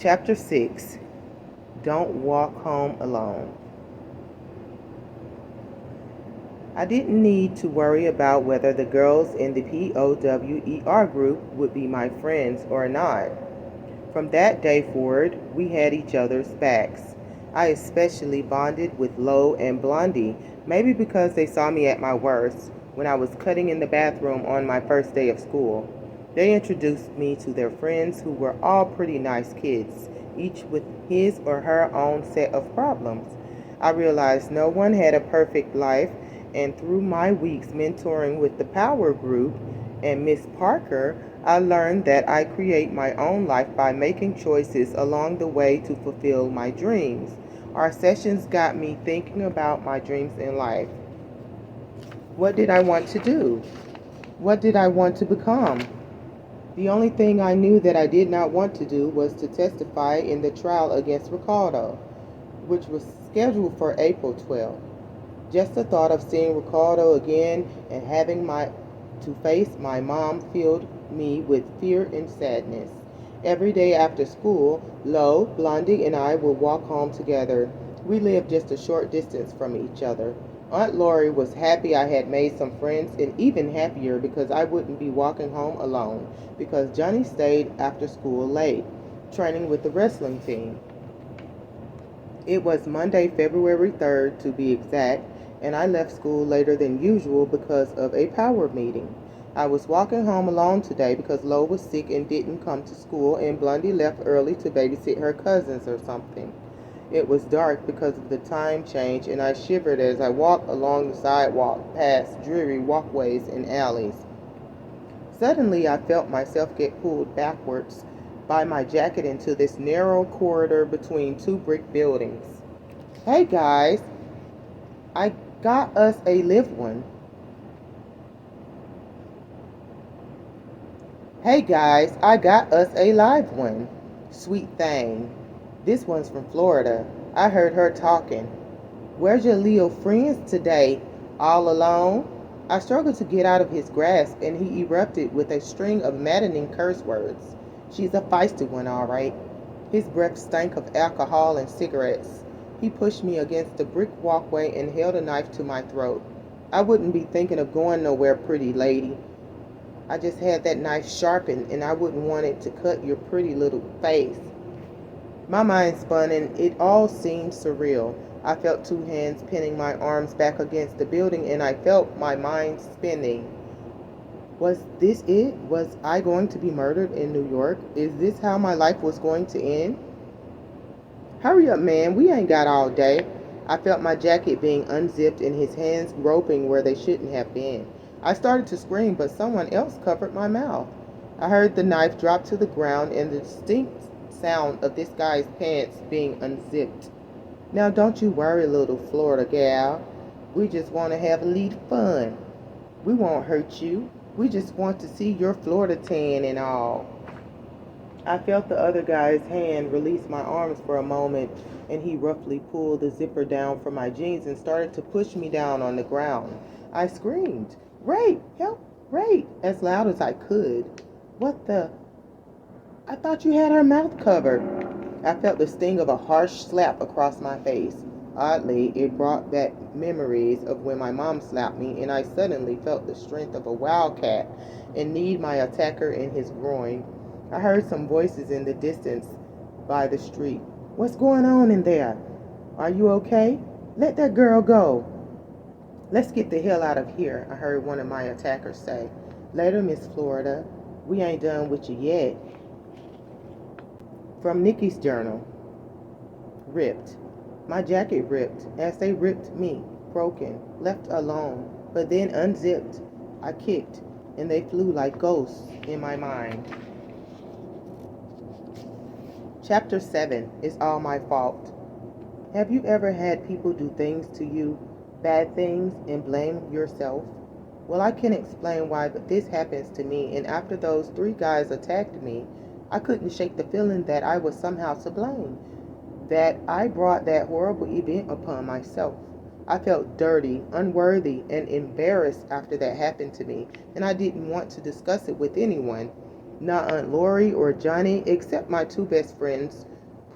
Chapter 6. Don't Walk Home Alone. I didn't need to worry about whether the girls in the POWER group would be my friends or not. From that day forward, we had each other's backs. I especially bonded with Lo and Blondie, maybe because they saw me at my worst, when I was cutting in the bathroom on my first day of school. They introduced me to their friends who were all pretty nice kids, each with his or her own set of problems. I realized no one had a perfect life, and through my weeks mentoring with the Power Group and Miss Parker, I learned that I create my own life by making choices along the way to fulfill my dreams. Our sessions got me thinking about my dreams in life. What did I want to do? What did I want to become? The only thing I knew that I did not want to do was to testify in the trial against Ricardo, which was scheduled for April 12th. Just the thought of seeing Ricardo again and having to face my mom filled me with fear and sadness. Every day after school, Lo, Blondie, and I would walk home together. We lived just a short distance from each other. Aunt Lori was happy I had made some friends, and even happier because I wouldn't be walking home alone, because Johnny stayed after school late, training with the wrestling team. It was Monday, February 3rd to be exact, and I left school later than usual because of a power meeting. I was walking home alone today because Lo was sick and didn't come to school, and Blondie left early to babysit her cousins or something. It was dark because of the time change, and I shivered as I walked along the sidewalk past dreary walkways and alleys. Suddenly, I felt myself get pulled backwards by my jacket into this narrow corridor between two brick buildings. Hey guys, I got us a live one. Hey guys, I got us a live one. Sweet thing. This one's from Florida. I heard her talking. Where's your Leo friends today? All alone? I struggled to get out of his grasp, and he erupted with a string of maddening curse words. She's a feisty one, all right. His breath stank of alcohol and cigarettes. He pushed me against the brick walkway and held a knife to my throat. I wouldn't be thinking of going nowhere, pretty lady. I just had that knife sharpened, and I wouldn't want it to cut your pretty little face. My mind spun, and it all seemed surreal. I felt two hands pinning my arms back against the building, and I felt my mind spinning. Was this it? Was I going to be murdered in New York? Is this how my life was going to end? Hurry up, man. We ain't got all day. I felt my jacket being unzipped and his hands groping where they shouldn't have been. I started to scream, but someone else covered my mouth. I heard the knife drop to the ground and the distinct sound of this guy's pants being unzipped. Now don't you worry, little Florida gal. We just want to have a little fun. We won't hurt you. We just want to see your Florida tan and all. I felt the other guy's hand release my arms for a moment, and he roughly pulled the zipper down from my jeans and started to push me down on the ground. I screamed, "Rape! Help! Rape!" as loud as I could. What the? I thought you had her mouth covered. I felt the sting of a harsh slap across my face. Oddly, it brought back memories of when my mom slapped me, and I suddenly felt the strength of a wildcat and kneed my attacker in his groin. I heard some voices in the distance by the street. What's going on in there? Are you okay? Let that girl go. Let's get the hell out of here, I heard one of my attackers say. Later, Miss Florida. We ain't done with you yet. From Nikki's journal. Ripped. My jacket ripped, as they ripped me, broken, left alone, but then unzipped. I kicked, and they flew like ghosts in my mind. Chapter 7 is all my fault. Have you ever had people do things to you, bad things, and blame yourself? Well, I can't explain why, but this happens to me, and after those 3 guys attacked me, I couldn't shake the feeling that I was somehow to blame, that I brought that horrible event upon myself. I felt dirty, unworthy, and embarrassed after that happened to me, and I didn't want to discuss it with anyone. Not Aunt Lori or Johnny, except my 2 best friends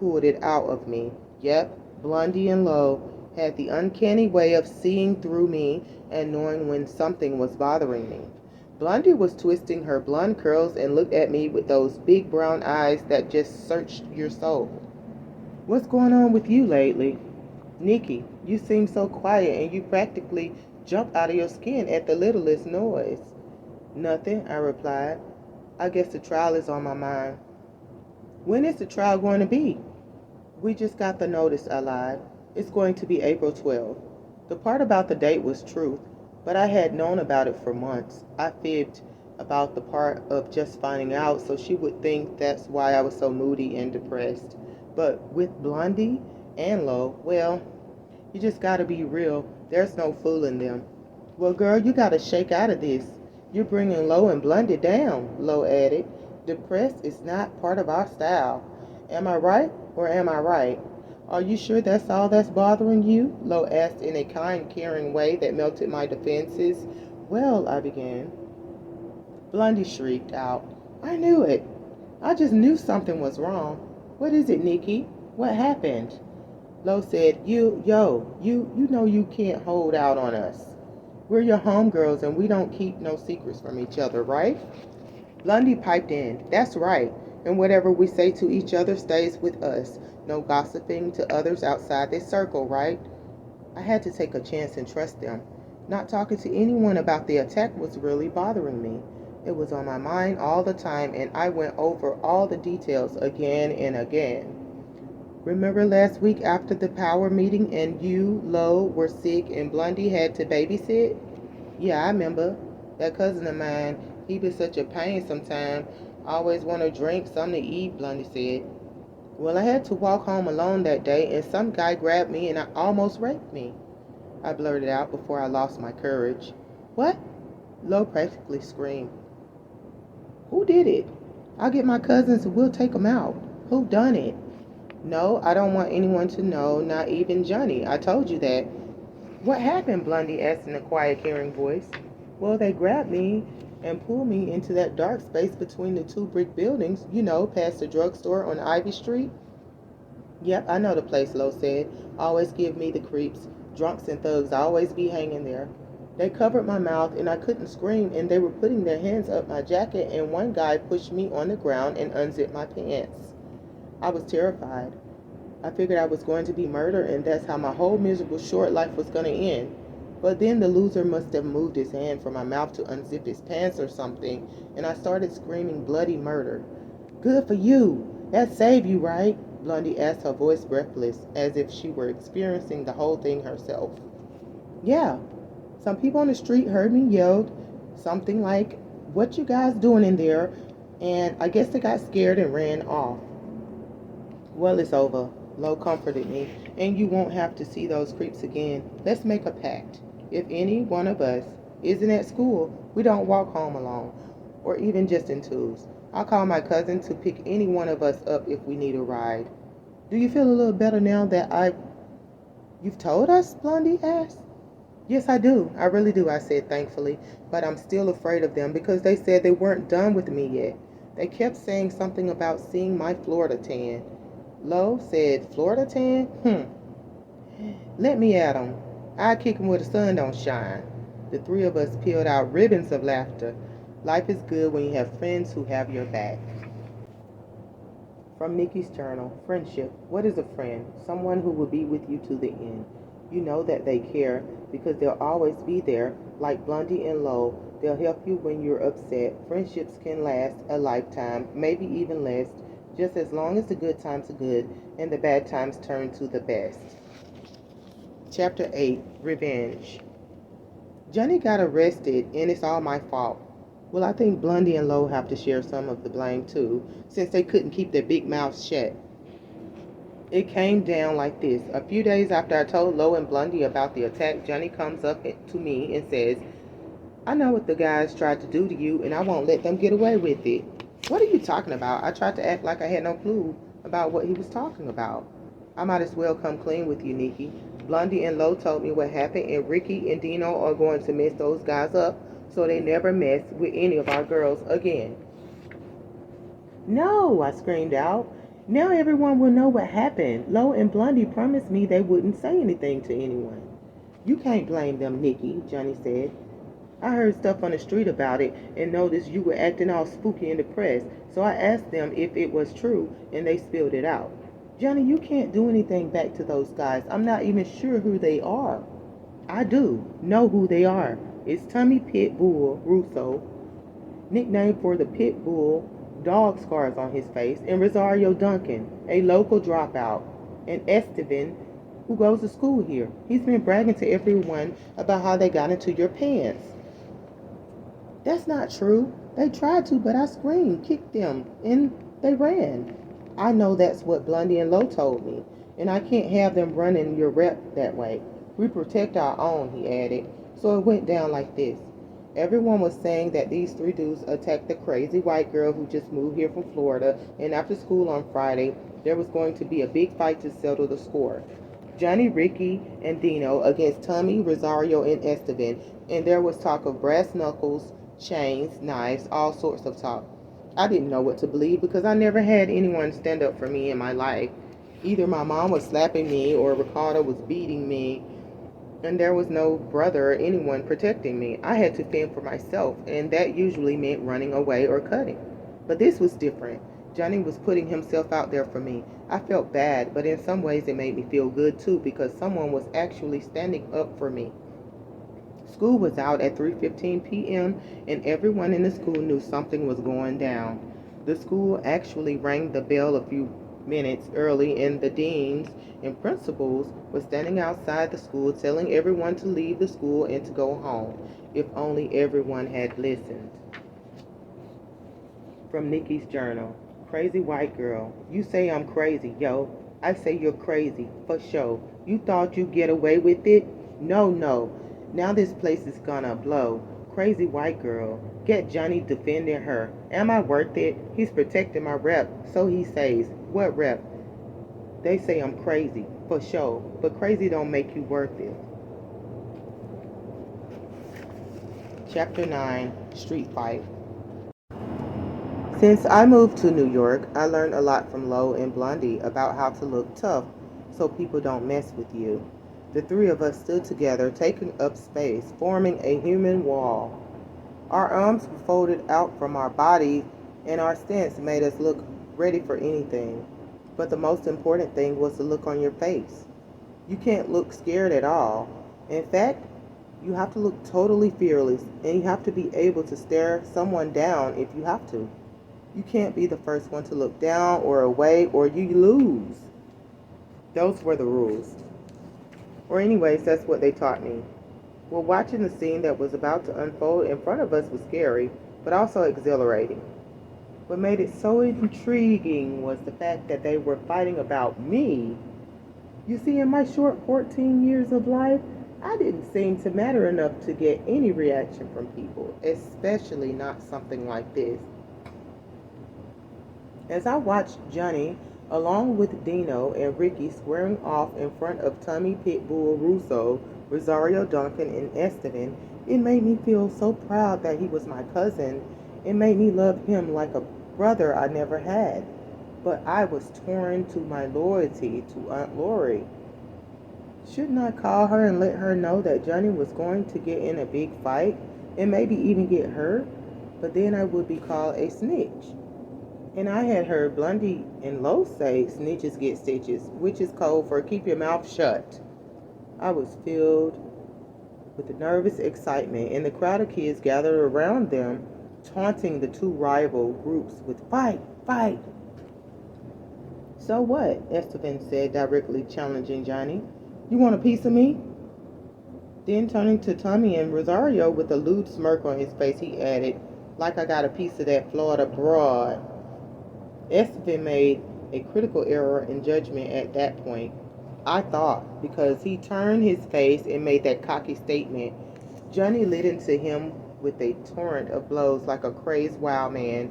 pulled it out of me. Yep, Blondie and Lo had the uncanny way of seeing through me and knowing when something was bothering me. Blondie was twisting her blonde curls and looked at me with those big brown eyes that just searched your soul. What's going on with you lately? Nikki, you seem so quiet and you practically jump out of your skin at the littlest noise. Nothing, I replied. I guess the trial is on my mind. When is the trial going to be? We just got the notice, I lied. It's going to be April 12th. The part about the date was truth, but I had known about it for months. I fibbed about the part of just finding out so she would think that's why I was so moody and depressed. But with Blondie and Lo, well, you just gotta be real. There's no fooling them. Well, girl, you gotta shake out of this. You're bringing Lo and Blondie down, Lo added. Depressed is not part of our style. Am I right or am I right? Are you sure that's all that's bothering you? Lo asked in a kind, caring way that melted my defenses. Well, I began. Blondie shrieked out. I knew it. I just knew something was wrong. What is it, Nikki? What happened? Lo said, you know you can't hold out on us. We're your homegirls and we don't keep no secrets from each other, right? Blondie piped in, that's right, and whatever we say to each other stays with us. No gossiping to others outside this circle, right? I had to take a chance and trust them. Not talking to anyone about the attack was really bothering me. It was on my mind all the time and I went over all the details again and again. Remember last week after the power meeting and you, Lo, were sick and Blondie had to babysit? Yeah, I remember. That cousin of mine, he be such a pain sometimes. Always want to drink, something to eat, Blondie said. Well, I had to walk home alone that day and some guy grabbed me and almost raped me. I blurted out before I lost my courage. What? Lo practically screamed. Who did it? I'll get my cousins and we'll take them out. Who done it? No, I don't want anyone to know, not even Johnny. I told you that. What happened? Blondie asked in a quiet, caring voice. Well, they grabbed me and pulled me into that dark space between the two brick buildings, past the drugstore on Ivy Street. Yep, I know the place, Lo said. Always give me the creeps. Drunks and thugs always be hanging there. They covered my mouth and I couldn't scream and they were putting their hands up my jacket and one guy pushed me on the ground and unzipped my pants. I was terrified. I figured I was going to be murdered and that's how my whole miserable short life was going to end. But then the loser must have moved his hand from my mouth to unzip his pants or something, and I started screaming bloody murder. Good for you. That saved you, right? Blondie asked, her voice breathless, as if she were experiencing the whole thing herself. Yeah. Some people on the street heard me yelled something like, what you guys doing in there? And I guess they got scared and ran off. Well, it's over. Lo comforted me, and you won't have to see those creeps again. Let's make a pact. If any one of us isn't at school, we don't walk home alone, or even just in twos. I'll call my cousin to pick any one of us up if we need a ride. Do you feel a little better now that You've told us? Blondie asked. Yes, I do. I really do, I said thankfully, but I'm still afraid of them because they said they weren't done with me yet. They kept saying something about seeing my Florida tan. Lo said, Florida tan? Let me at 'em. I kick 'em where the sun don't shine. The three of us peeled out ribbons of laughter. Life is good when you have friends who have your back. From Nikki's journal, Friendship. What is a friend? Someone who will be with you to the end. You know that they care because they'll always be there. Like Blondie and Lo, they'll help you when you're upset. Friendships can last a lifetime, maybe even less, just as long as the good times are good and the bad times turn to the best. Chapter 8, Revenge. Johnny got arrested and it's all my fault. Well, I think Blondie and Lo have to share some of the blame too, since they couldn't keep their big mouths shut. It came down like this. A few days after I told Lo and Blondie about the attack, Johnny comes up to me and says, I know what the guys tried to do to you and I won't let them get away with it. What are you talking about? I tried to act like I had no clue about what he was talking about. I might as well come clean with you, Nikki. Blondie and Lo told me what happened and Ricky and Dino are going to mess those guys up so they never mess with any of our girls again. No, I screamed out. Now everyone will know what happened. Lo and Blondie promised me they wouldn't say anything to anyone. You can't blame them, Nikki, Johnny said. I heard stuff on the street about it and noticed you were acting all spooky in the press, so I asked them if it was true and they spilled it out. Johnny, you can't do anything back to those guys. I'm not even sure who they are. I do know who they are. It's Tommy Pitbull Russo, nicknamed for the pit bull dog scars on his face, and Rosario Duncan, a local dropout, and Esteban, who goes to school here. He's been bragging to everyone about how they got into your pants. That's not true. They tried to, but I screamed, kicked them, and they ran. I know that's what Blondie and Lo told me, and I can't have them running your rep that way. We protect our own, he added. So it went down like this. Everyone was saying that these three dudes attacked the crazy white girl who just moved here from Florida, and after school on Friday, there was going to be a big fight to settle the score. Johnny, Ricky, and Dino against Tommy, Rosario, and Esteban, and there was talk of brass knuckles, chains, knives, all sorts of talk. I didn't know what to believe because I never had anyone stand up for me in my life. Either my mom was slapping me or Ricardo was beating me, and there was no brother or anyone protecting me. I had to fend for myself, and that usually meant running away or cutting. But this was different. Johnny was putting himself out there for me. I felt bad, but in some ways it made me feel good too because someone was actually standing up for me. School was out at 3:15 p.m. and everyone in the school knew something was going down. The school actually rang the bell a few minutes early, and the deans and principals were standing outside the school telling everyone to leave the school and to go home. If only everyone had listened. From Nikki's journal. Crazy white girl. You say I'm crazy, yo. I say you're crazy, for sure. You thought you'd get away with it? No, no. Now this place is gonna blow. Crazy white girl. Get Johnny defending her. Am I worth it? He's protecting my rep, so he says. What rep? They say I'm crazy, for sure. But crazy don't make you worth it. Chapter 9. Street Fight. Since I moved to New York, I learned a lot from Lo and Blondie about how to look tough so people don't mess with you. The three of us stood together, taking up space, forming a human wall. Our arms were folded out from our bodies, and our stance made us look ready for anything. But the most important thing was the look on your face. You can't look scared at all. In fact, you have to look totally fearless, and you have to be able to stare someone down if you have to. You can't be the first one to look down or away, or you lose. Those were the rules. Or anyways, that's what they taught me. Well, watching the scene that was about to unfold in front of us was scary, but also exhilarating. What made it so intriguing was the fact that they were fighting about me. You see, in my short 14 years of life, I didn't seem to matter enough to get any reaction from people, especially not something like this. As I watched Johnny, along with Dino and Ricky, squaring off in front of Tommy Pitbull Russo, Rosario Duncan, and Esteban, it made me feel so proud that he was my cousin. It made me love him like a brother I never had. But I was torn to my loyalty to Aunt Lori. Shouldn't I call her and let her know that Johnny was going to get in a big fight and maybe even get hurt? But then I would be called a snitch. And I had heard Blondie and Lo say snitches get stitches, which is code for keep your mouth shut. I was filled with nervous excitement, and the crowd of kids gathered around them, taunting the two rival groups with fight, fight. So what? Esteban said, directly challenging Johnny. You want a piece of me? Then turning to Tommy and Rosario with a lewd smirk on his face, he added, like I got a piece of that Florida broad. Esteban made a critical error in judgment at that point, I thought, because he turned his face and made that cocky statement. Johnny lit into him with a torrent of blows like a crazed wild man.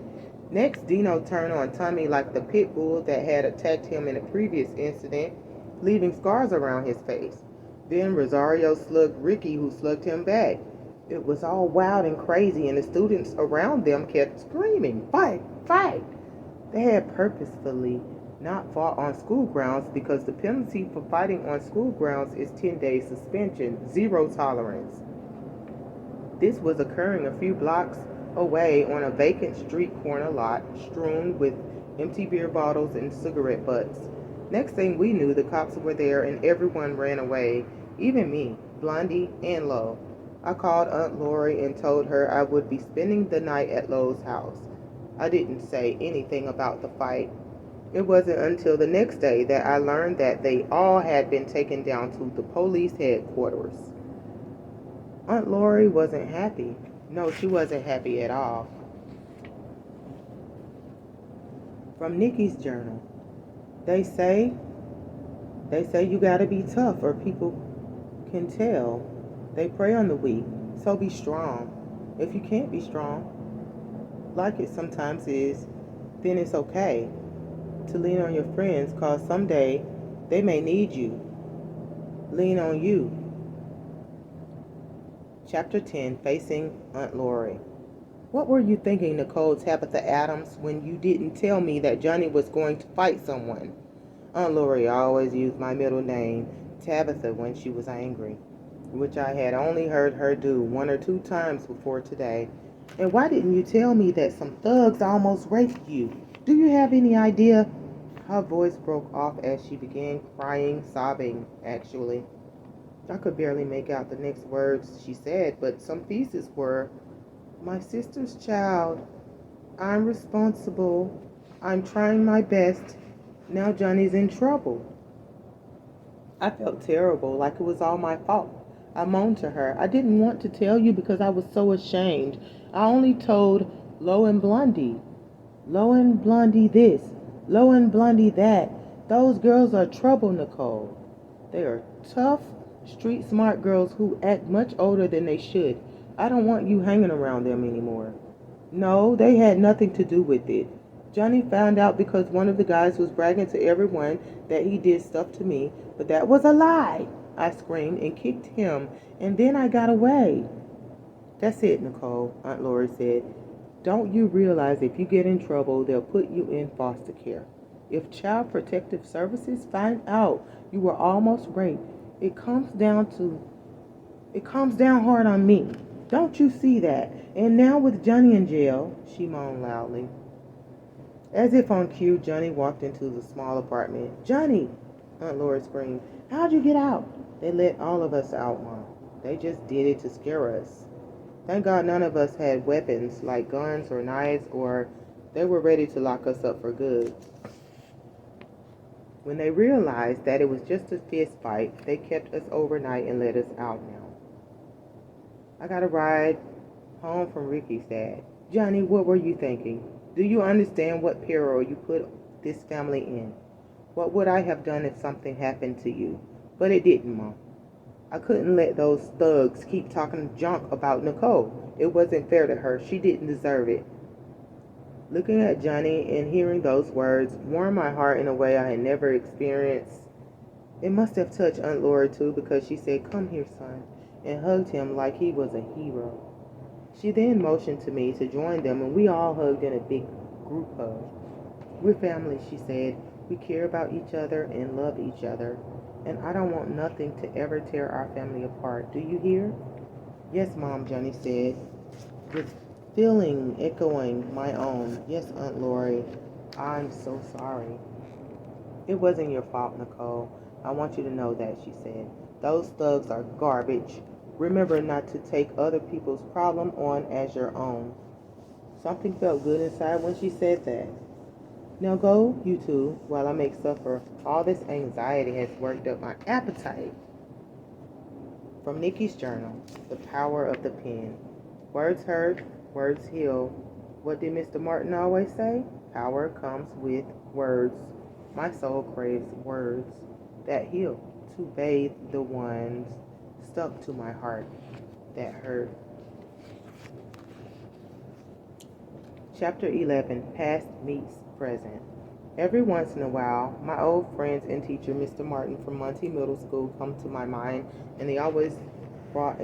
Next, Dino turned on Tommy like the pit bull that had attacked him in a previous incident, leaving scars around his face. Then Rosario slugged Ricky, who slugged him back. It was all wild and crazy, and the students around them kept screaming, fight, fight. They had purposefully not fought on school grounds, because the penalty for fighting on school grounds is 10 days suspension, zero tolerance. This was occurring a few blocks away on a vacant street corner lot strewn with empty beer bottles and cigarette butts. Next thing we knew, the cops were there and everyone ran away, even me, Blondie, and Lo. I called Aunt Lori and told her I would be spending the night at Lo's house. I didn't say anything about the fight. It wasn't until the next day that I learned that they all had been taken down to the police headquarters. Aunt Lori wasn't happy. No, she wasn't happy at all. From Nikki's journal. They say you gotta be tough or people can tell. They prey on the weak, so be strong. If you can't be strong, like it sometimes is, then it's okay to lean on your friends, cause someday they may need you. Lean on you. Chapter 10, Facing Aunt Lori. What were you thinking, Nicole Tabitha Adams, when you didn't tell me that Johnny was going to fight someone? Aunt Lori always used my middle name, Tabitha, when she was angry, which I had only heard her do 1 or 2 times before today. And why didn't you tell me that some thugs almost raped you? Do you have any idea? Her voice broke off as she began crying, sobbing, actually. I could barely make out the next words she said, but some pieces were, "My sister's child. I'm responsible. I'm trying my best. Now Johnny's in trouble." I felt terrible, like it was all my fault. I moaned to her. "I didn't want to tell you because I was so ashamed. I only told Lo and Blondie. Lo and Blondie this, Lo and Blondie that. Those girls are trouble, Nicole. They are tough, street smart girls who act much older than they should. I don't want you hanging around them anymore." No, they had nothing to do with it. Johnny found out because one of the guys was bragging to everyone that he did stuff to me, but that was a lie. I screamed and kicked him, and then I got away. That's it, Nicole, Aunt Lori said. Don't you realize if you get in trouble, they'll put you in foster care? If Child Protective Services find out you were almost raped, it comes down hard on me. Don't you see that? And now with Johnny in jail, she moaned loudly. As if on cue, Johnny walked into the small apartment. "Johnny!" Aunt Lori screamed. "How'd you get out?" "They let all of us out, Mom. They just did it to scare us. Thank God none of us had weapons like guns or knives, or they were ready to lock us up for good. When they realized that it was just a fist fight, they kept us overnight and let us out now." I got a ride home from Ricky's dad. "Johnny, what were you thinking? Do you understand what peril you put this family in? What would I have done if something happened to you?" "But it didn't, Mom. I couldn't let those thugs keep talking junk about Nicole. It wasn't fair to her. She didn't deserve it." Looking at Johnny and hearing those words warmed my heart in a way I had never experienced. It must have touched Aunt Lori too, because she said, "Come here, son," and hugged him like he was a hero. She then motioned to me to join them, and we all hugged in a big group hug. "We're family," she said. "We care about each other and love each other, and I don't want nothing to ever tear our family apart. Do you hear?" "Yes, Mom," Johnny said, with feeling echoing my own. "Yes, Aunt Lori. I'm so sorry." "It wasn't your fault, Nicole. I want you to know that," she said. "Those thugs are garbage. Remember not to take other people's problem on as your own." Something felt good inside when she said that. "Now go, you two, while I make supper. All this anxiety has worked up my appetite." From Nikki's journal, The Power of the Pen. Words hurt, words heal. What did Mr. Martin always say? Power comes with words. My soul craves words that heal, to bathe the ones stuck to my heart that hurt. Chapter 11, Past Meets Present. Every once in a while, my old friends and teacher, Mr. Martin from Monty Middle School, come to my mind, and they always brought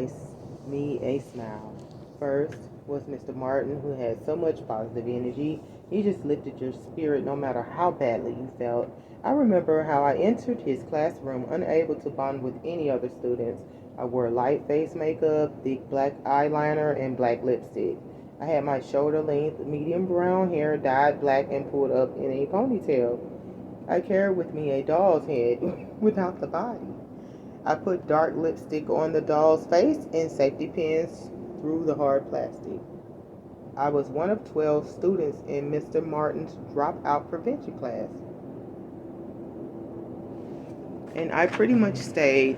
me a smile. First was Mr. Martin, who had so much positive energy He just lifted your spirit no matter how badly you felt. I remember how I entered his classroom unable to bond with any other students. I wore light face makeup, thick black eyeliner, and black lipstick. I had my shoulder length, medium brown hair dyed black and pulled up in a ponytail. I carried with me a doll's head without the body. I put dark lipstick on the doll's face and safety pins through the hard plastic. I was one of 12 students in Mr. Martin's dropout prevention class. And I pretty much stayed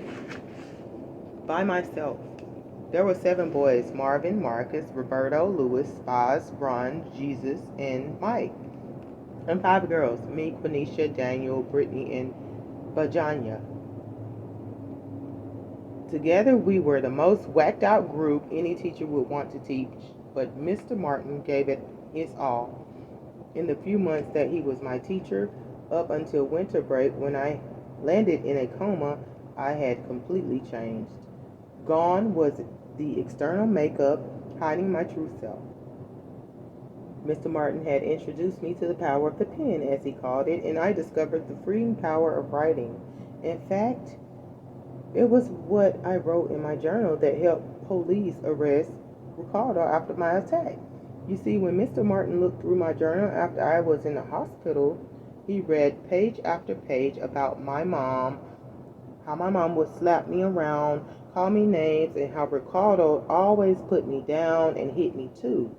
by myself. There were 7 boys: Marvin, Marcus, Roberto, Louis, Boz, Ron, Jesus, and Mike. And 5 girls: me, Quenisha, Daniel, Brittany, and Bajanya. Together we were the most whacked out group any teacher would want to teach, but Mr. Martin gave it his all. In the few months that he was my teacher, up until winter break when I landed in a coma, I had completely changed. Gone was the external makeup hiding my true self. Mr. Martin had introduced me to the power of the pen, as he called it, and I discovered the freeing power of writing. In fact, it was what I wrote in my journal that helped police arrest Ricardo after my attack. You see, when Mr. Martin looked through my journal after I was in the hospital, he read page after page about my mom, how my mom would slap me around, call me names, and how Ricardo always put me down and hit me too.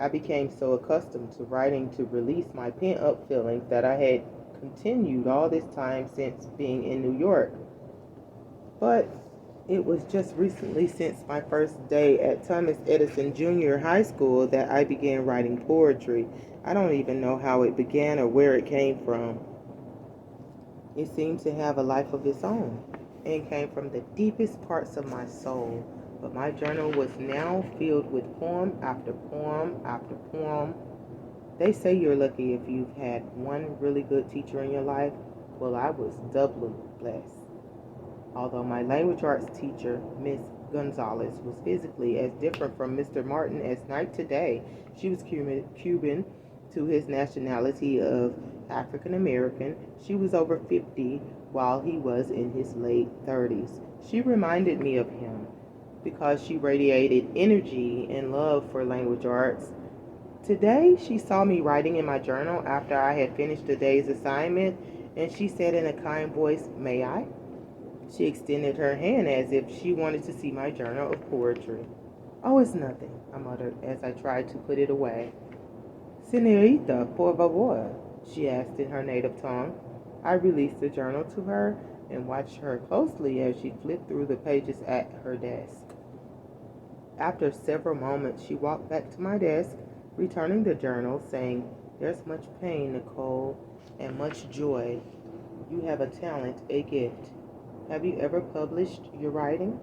I became so accustomed to writing to release my pent-up feelings that I had continued all this time since being in New York. But it was just recently, since my first day at Thomas Edison Junior High School, that I began writing poetry. I don't even know how it began or where it came from. It seemed to have a life of its own and came from the deepest parts of my soul. But my journal was now filled with poem after poem after poem. They say you're lucky if you've had one really good teacher in your life. Well, I was doubly blessed. Although my language arts teacher, Miss Gonzalez, was physically as different from Mr. Martin as night to day. She was Cuban to his nationality of African American. She was over 50 while he was in his late 30s. She reminded me of him because she radiated energy and love for language arts. Today, she saw me writing in my journal after I had finished the day's assignment, and she said in a kind voice, "May I?" She extended her hand as if she wanted to see my journal of poetry. "Oh, it's nothing," I muttered as I tried to put it away. "Senorita, por favor?" she asked in her native tongue. I released the journal to her and watched her closely as she flipped through the pages at her desk. After several moments, she walked back to my desk, returning the journal, saying, "There's much pain, Nicole, and much joy. You have a talent, a gift. Have you ever published your writing?"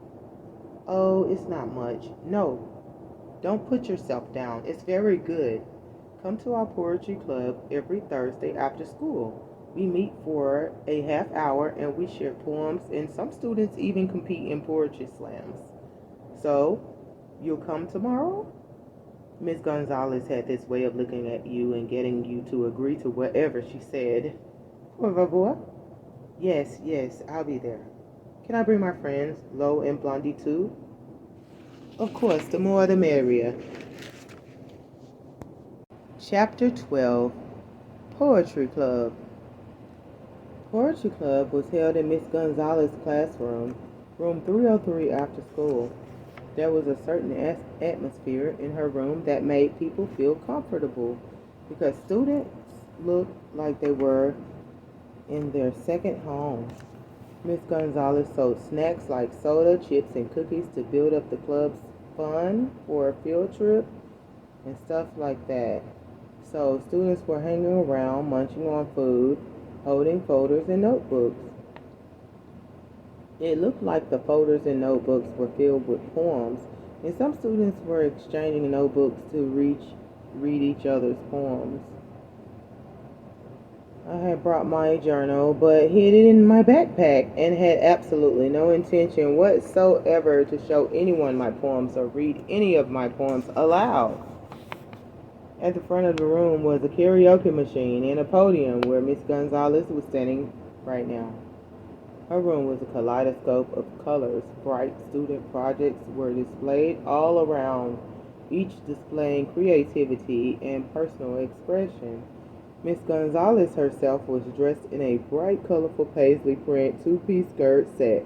"Oh, it's not much." "No, don't put yourself down. It's very good. Come to our poetry club every Thursday after school. We meet for a half hour and we share poems, and some students even compete in poetry slams. So, you'll come tomorrow?" Miss Gonzalez had this way of looking at you and getting you to agree to whatever she said. "Por favor?" Yes, I'll be there." "Can I bring my friends, Lo and Blondie, too?" "Of course, the more the merrier." Chapter 12. Poetry Club. Poetry Club was held in Miss Gonzalez's classroom, room 303 after school. There was a certain atmosphere in her room that made people feel comfortable because students looked like they were in their second home. Miss Gonzalez sold snacks like soda, chips, and cookies to build up the club's fund for a field trip and stuff like that. So students were hanging around, munching on food, holding folders and notebooks. It looked like the folders and notebooks were filled with poems, and some students were exchanging notebooks to read each other's poems. I had brought my journal, but hid it in my backpack, and had absolutely no intention whatsoever to show anyone my poems or read any of my poems aloud. At the front of the room was a karaoke machine and a podium where Miss Gonzalez was standing right now. Her room was a kaleidoscope of colors. Bright student projects were displayed all around, each displaying creativity and personal expression. Miss Gonzalez herself was dressed in a bright, colorful paisley print two-piece skirt set,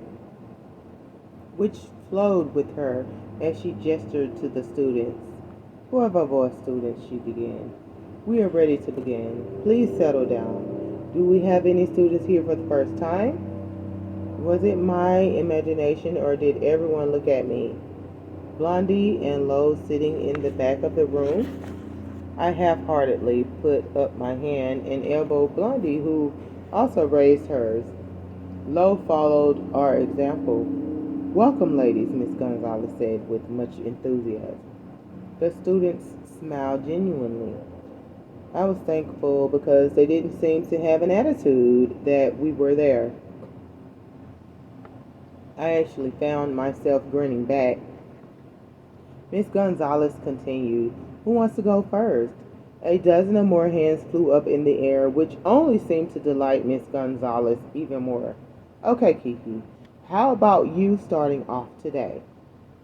which flowed with her as she gestured to the students. Por favor, students, she began. We are ready to begin. Please settle down. Do we have any students here for the first time? Was it my imagination or did everyone look at me? Blondie and Lo sitting in the back of the room. I half-heartedly put up my hand and elbowed Blondie, who also raised hers. Lo followed our example. Welcome, ladies, Miss Gonzalez said with much enthusiasm. The students smiled genuinely. I was thankful because they didn't seem to have an attitude that we were there. I actually found myself grinning back. Miss Gonzalez continued, who wants to go first? A dozen or more hands flew up in the air, which only seemed to delight Miss Gonzalez even more. Okay, Kiki, how about you starting off today?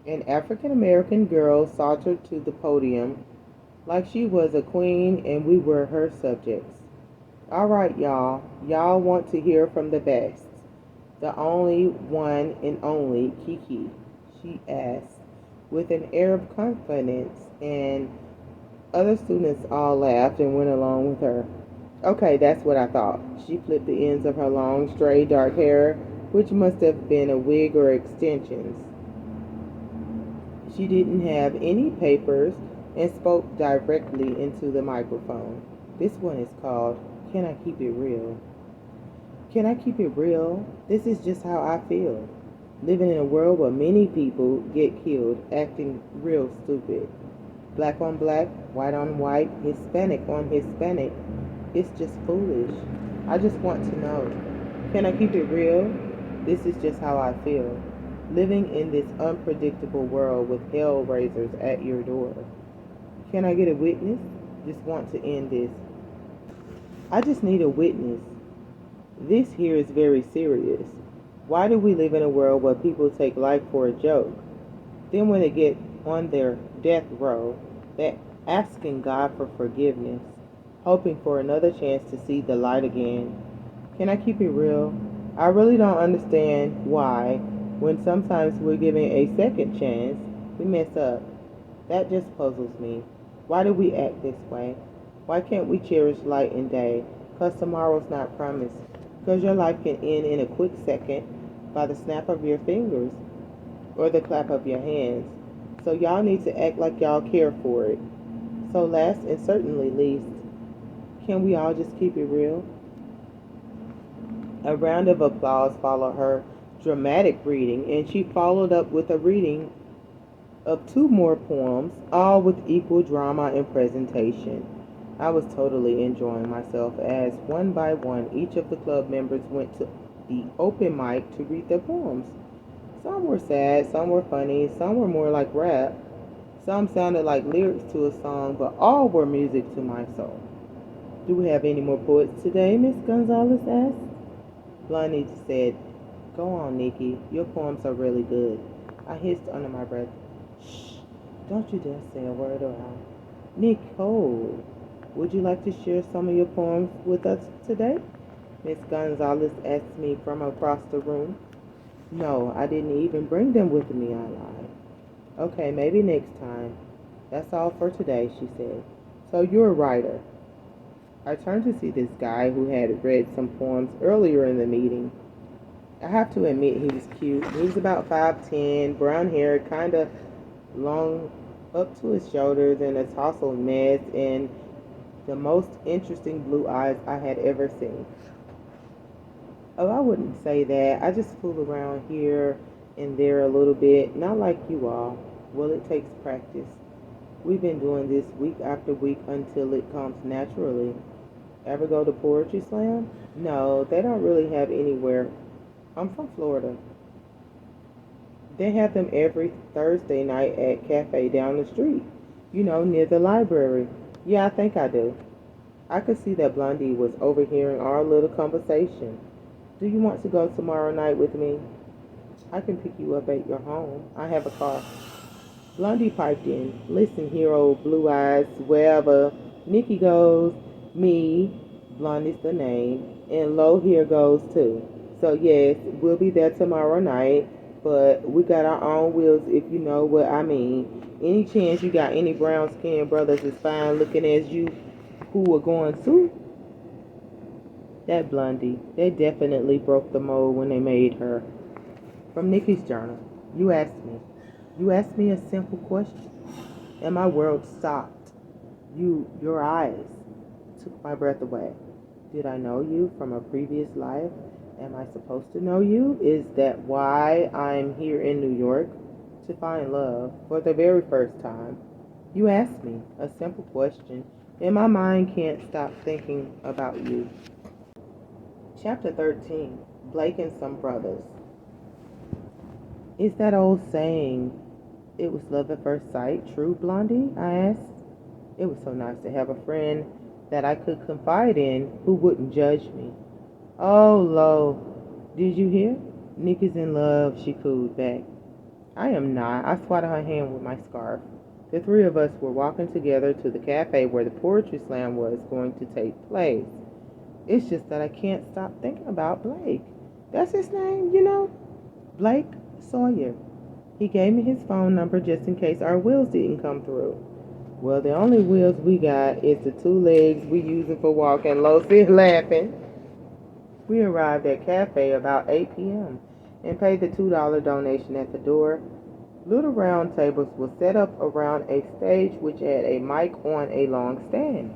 An African-American girl sauntered to the podium like she was a queen and we were her subjects. All right, y'all. Y'all want to hear from the best. The only one and only Kiki, she asked, with an air of confidence, and other students all laughed and went along with her. Okay, that's what I thought. She flipped the ends of her long, straight, dark hair, which must have been a wig or extensions. She didn't have any papers and spoke directly into the microphone. This one is called Can I Keep It Real? Can I keep it real? This is just how I feel. Living in a world where many people get killed acting real stupid. Black on black, white on white, Hispanic on Hispanic. It's just foolish. I just want to know. Can I keep it real? This is just how I feel. Living in this unpredictable world with hell raisers at your door. Can I get a witness? Just want to end this. I just need a witness. This here is very serious. Why do we live in a world where people take life for a joke? Then when they get on their death row, they're asking God for forgiveness, hoping for another chance to see the light again. Can I keep it real? I really don't understand why, when sometimes we're given a second chance, we mess up. That just puzzles me. Why do we act this way? Why can't we cherish light and day? 'Cause tomorrow's not promised. Because your life can end in a quick second by the snap of your fingers or the clap of your hands. So y'all need to act like y'all care for it. So last and certainly least, can we all just keep it real? A round of applause followed her dramatic reading, and she followed up with a reading of two more poems, all with equal drama and presentation. I was totally enjoying myself as, one by one, each of the club members went to the open mic to read their poems. Some were sad, some were funny, some were more like rap, some sounded like lyrics to a song, but all were music to my soul. Do we have any more poets today? Miss Gonzalez asked. Blondie said, Go on, Nikki. Your poems are really good. I hissed under my breath. Shh, don't you dare say a word aloud. Nicole, would you like to share some of your poems with us today? Miss Gonzalez asked me from across the room. No, I didn't even bring them with me, I lied. Okay, maybe next time. That's all for today, she said. So you're a writer. I turned to see this guy who had read some poems earlier in the meeting. I have to admit he was cute. He was about 5'10", brown hair, kind of long up to his shoulders, and a tousled mess, and the most interesting blue eyes I had ever seen. Oh, I wouldn't say that. I just fool around here and there a little bit, not like you all. Well, it takes practice. We've been doing this week after week until it comes naturally. Ever go to Poetry Slam? No, they don't really have anywhere. I'm from Florida. They have them every Thursday night at Cafe down the street, near the library. Yeah, I think I do. I could see that Blondie was overhearing our little conversation. Do you want to go tomorrow night with me? I can pick you up at your home. I have a car. Blondie piped in. Listen here, old blue eyes, wherever Nikki goes, me, Blondie's the name, and Lo here goes too. So yes, we'll be there tomorrow night, but we got our own wheels if you know what I mean. Any chance you got any brown skinned brothers as fine looking as you who are going too? That Blondie, they definitely broke the mold when they made her. From Nikki's journal, you asked me. You asked me a simple question, and my world stopped. Your eyes took my breath away. Did I know you from a previous life? Am I supposed to know you? Is that why I'm here in New York? To find love for the very first time. You asked me a simple question, and my mind can't stop thinking about you. Chapter 13, Blake and Some Brothers. Is that old saying, it was love at first sight, true, Blondie? I asked. It was so nice to have a friend that I could confide in who wouldn't judge me. Oh, Lo, did you hear? Nick is in love, she cooed back. I am not. I swatted her hand with my scarf. The three of us were walking together to the cafe where the poetry slam was going to take place. It's just that I can't stop thinking about Blake. That's his name, you know? Blake Sawyer. He gave me his phone number just in case our wheels didn't come through. Well, the only wheels we got is the two legs we using for walking. Losi laughing. We arrived at cafe about 8 p.m. and paid the $2 donation at the door. Little round tables were set up around a stage which had a mic on a long stand.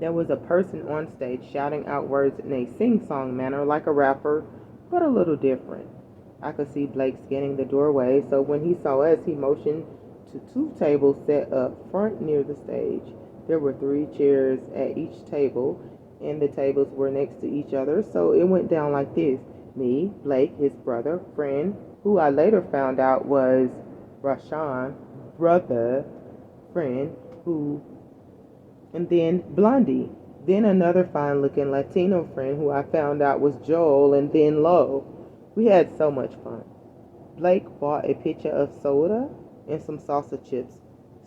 There was a person on stage shouting out words in a sing-song manner like a rapper, but a little different. I could see Blake scanning the doorway, so when he saw us, he motioned to two tables set up front near the stage. There were 3 chairs at each table, and the tables were next to each other, so it went down like this. Me, Blake, his brother, friend, who I later found out was Rashawn, brother, friend, and then Blondie, then another fine-looking Latino friend who I found out was Joel, and then Lo. We had so much fun. Blake bought a pitcher of soda and some salsa chips,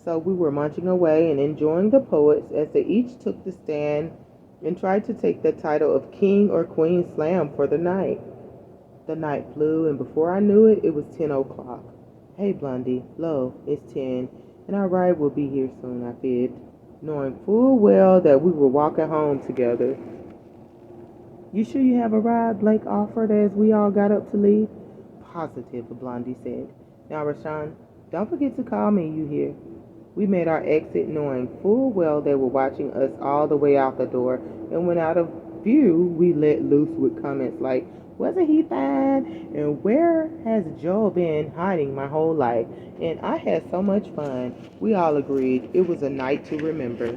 so we were munching away and enjoying the poets as they each took the stand and tried to take the title of King or Queen Slam for the night. The night flew, and before I knew it, it was 10 o'clock. Hey, Blondie, Lo, it's 10, and our ride will be here soon, I fibbed, knowing full well that we were walking home together. You sure you have a ride? Blake offered as we all got up to leave. Positive, Blondie said. Now, Rashawn, don't forget to call me, you hear? We made our exit knowing full well they were watching us all the way out the door, and when out of view, we let loose with comments like, wasn't he fine? And where has Joel been hiding my whole life? And I had so much fun. We all agreed it was a night to remember.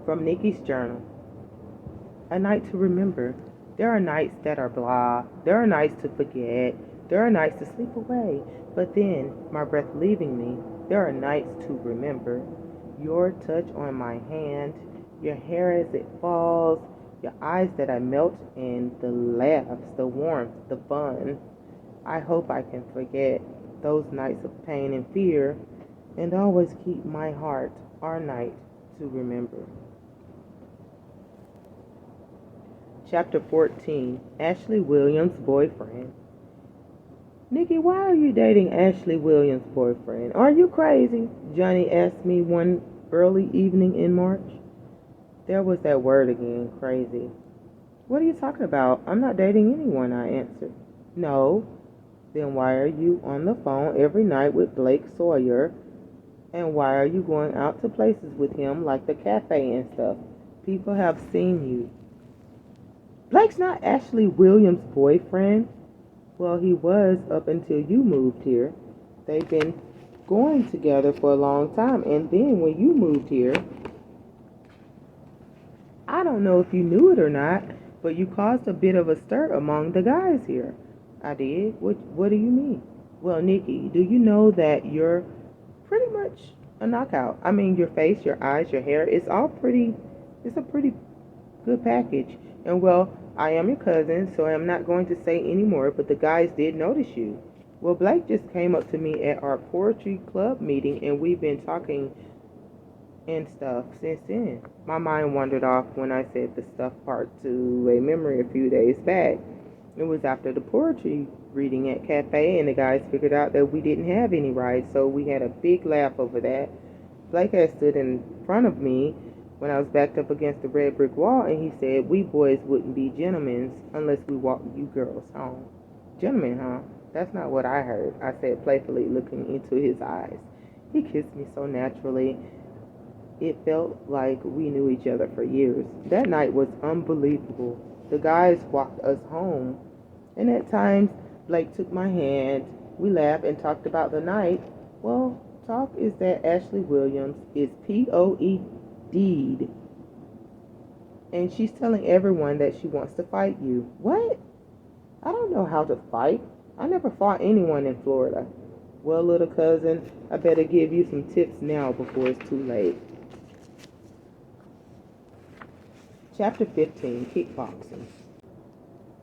From Nikki's journal. A night to remember. There are nights that are blah. There are nights to forget. There are nights to sleep away. But then, my breath leaving me, there are nights to remember. Your touch on my hand, your hair as it falls, your eyes that I melt in, the laughs, the warmth, the fun. I hope I can forget those nights of pain and fear and always keep my heart, our night, to remember. Chapter 14, Ashley Williams' Boyfriend. Nikki, why are you dating Ashley Williams' boyfriend? Are you crazy? Johnny asked me one early evening in March. There was that word again, crazy. What are you talking about? I'm not dating anyone, I answered. No. Then why are you on the phone every night with Blake Sawyer? And why are you going out to places with him like the cafe and stuff? People have seen you. Blake's not Ashley Williams' boyfriend. Well, he was up until you moved here. They've been going together for a long time. And then when you moved here, I don't know if you knew it or not, but you caused a bit of a stir among the guys here. I did? What do you mean? Well, Nikki, do you know that you're pretty much a knockout. I mean, your face, your eyes, your hair, it's a pretty good package. And well, I am your cousin, so I'm not going to say any more, but the guys did notice you. Well, Blake just came up to me at our poetry club meeting, and we've been talking and stuff since then. My mind wandered off when I said the stuff part to a memory a few days back. It was after the poetry reading at Cafe, and the guys figured out that we didn't have any rides, so we had a big laugh over that. Blake had stood in front of me when I was backed up against the red brick wall, and he said we boys wouldn't be gentlemen unless we walked you girls home. Gentlemen, huh? That's not what I heard, I said playfully, looking into his eyes. He kissed me so naturally. It felt like we knew each other for years. That night was unbelievable. The guys walked us home, and at times Blake took my hand. We laughed and talked about the night. Well, talk is that Ashley Williams is POE'd, and she's telling everyone that she wants to fight you. What? I don't know how to fight. I never fought anyone in Florida. Well, little cousin, I better give you some tips now before it's too late. Chapter 15, Kickboxing.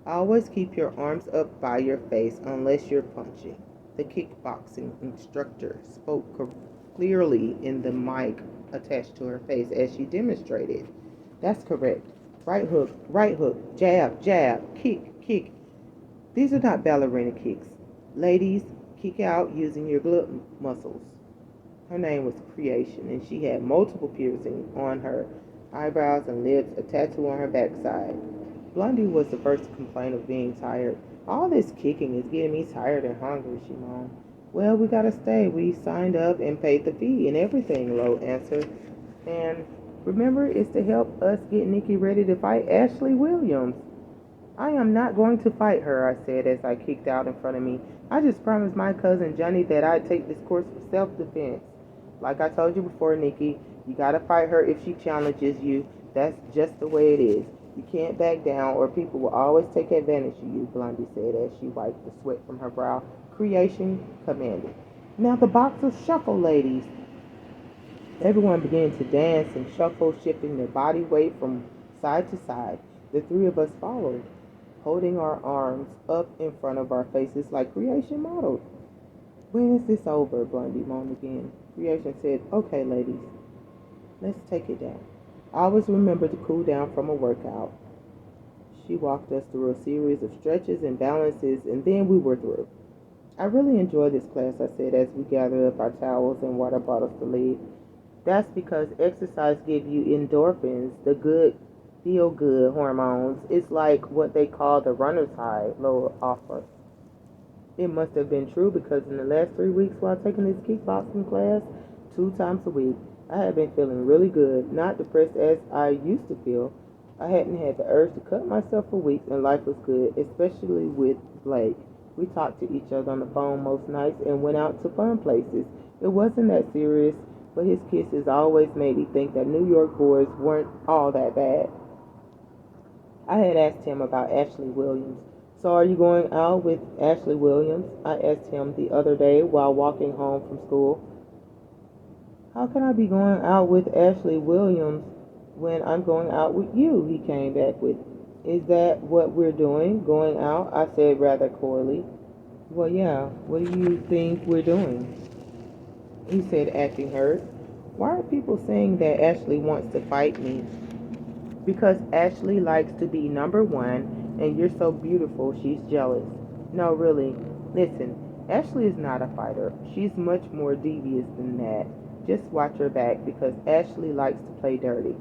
Always keep your arms up by your face unless you're punching. The kickboxing instructor spoke clearly in the mic attached to her face as she demonstrated. That's correct. Right hook, jab, jab, kick, kick. These are not ballerina kicks. Ladies, kick out using your glute muscles. Her name was Creation, and she had multiple piercings on her eyebrows and lips, a tattoo on her backside. Blondie was the first to complain of being tired. All this kicking is getting me tired and hungry, she moaned. Well, we gotta stay. We signed up and paid the fee and everything, Lo answered. And remember, it's to help us get Nikki ready to fight Ashley Williams. I am not going to fight her, I said as I kicked out in front of me. I just promised my cousin Johnny that I'd take this course for self-defense. Like I told you before, Nikki, you gotta fight her if she challenges you. That's just the way it is. You can't back down or people will always take advantage of you, Blondie said as she wiped the sweat from her brow. Creation commanded. Now the boxers shuffle, ladies. Everyone began to dance and shuffle, shifting their body weight from side to side. The three of us followed, holding our arms up in front of our faces like Creation modeled. When is this over? Blondie moaned again. Creation said, okay, ladies, let's take it down. Always remember to cool down from a workout. She walked us through a series of stretches and balances, and then we were through. I really enjoyed this class, I said as we gathered up our towels and water bottles to leave. That's because exercise gives you endorphins, the good, feel-good hormones. It's like what they call the runner's high, Lola offered. It must have been true because in the last 3 weeks while taking this kickboxing class, 2 times a week, I had been feeling really good, not depressed as I used to feel. I hadn't had the urge to cut myself for weeks, and life was good, especially with Blake. We talked to each other on the phone most nights and went out to fun places. It wasn't that serious, but his kisses always made me think that New York boys weren't all that bad. I had asked him about Ashley Williams. So are you going out with Ashley Williams? I asked him the other day while walking home from school. How can I be going out with Ashley Williams when I'm going out with you? He came back with. Is that what we're doing, going out? I said rather coyly. Well, yeah, what do you think we're doing? He said, acting hurt. Why are people saying that Ashley wants to fight me? Because Ashley likes to be number one, and you're so beautiful, she's jealous. No, really. Listen, Ashley is not a fighter. She's much more devious than that. Just watch her back, because Ashley likes to play dirty.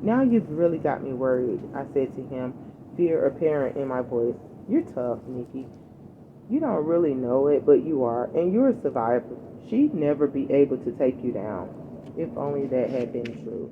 Now you've really got me worried, I said to him, fear apparent in my voice. You're tough, Nikki. You don't really know it, but you are, and you're a survivor. She'd never be able to take you down. If only that had been true.